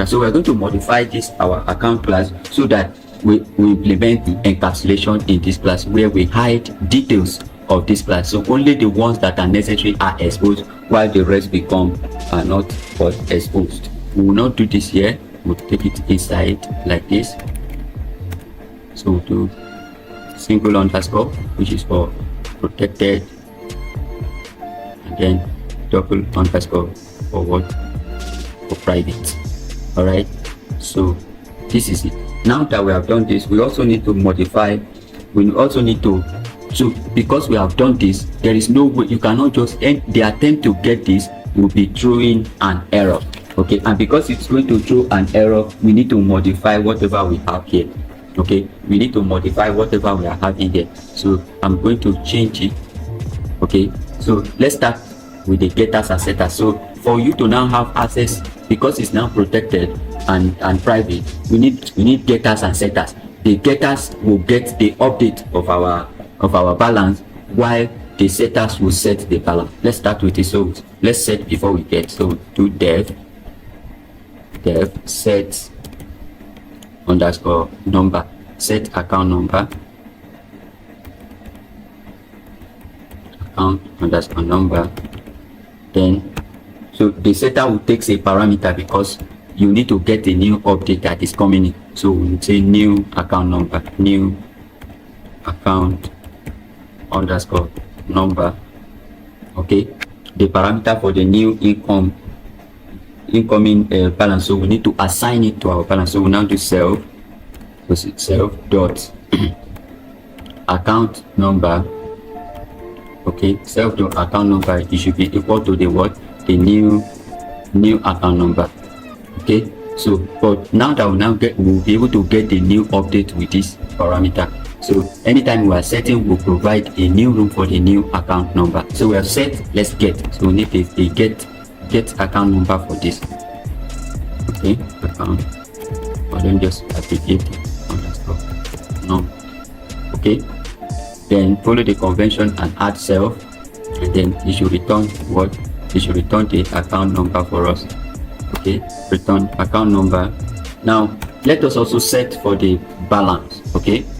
So we're going to modify this our account class so that we implement the encapsulation in this class, where we hide details of this class. So only the ones that are necessary are exposed, while the rest are not exposed. We will not do this here. We'll take it inside like this. So we'll do single underscore, which is for protected, and then double underscore for what? For private. All right, so this is it. Now that we have done this, we also need to modify. We also need to, so because we have done this, there is no way you cannot just end the attempt to get this will be throwing an error. Okay, and because it's going to throw an error, we need to modify whatever we have here. Okay, we need to modify whatever we are having here. So I'm going to change it. Okay, so let's start with the getters and setters. So for you to now have access, because it's now protected and private, we need getters and setters. The getters will get the update of our balance, while the setters will set the balance. Let's start with it. So let's set before we get. So do dev set underscore number, set account number, account underscore number. Then so the setter will take a parameter because you need to get a new update that is coming in. So we'll say new account number, new account underscore number. Okay, the parameter for the new incoming balance. So we need to assign it to our balance. So we now do self dot account number. Okay, self dot account number, it should be equal to the what? The new account number. Okay, so but now that we'll be able to get the new update with this parameter. So anytime we are setting, we'll provide a new room for the new account number. So we have set, let's get. So we need a get account number for this. Okay, account, or then just aggregate underscore number. Okay, then follow the convention and add self, and then it should return what? It should return the account number for us. Okay, return account number. Now let us also set for the balance. Okay,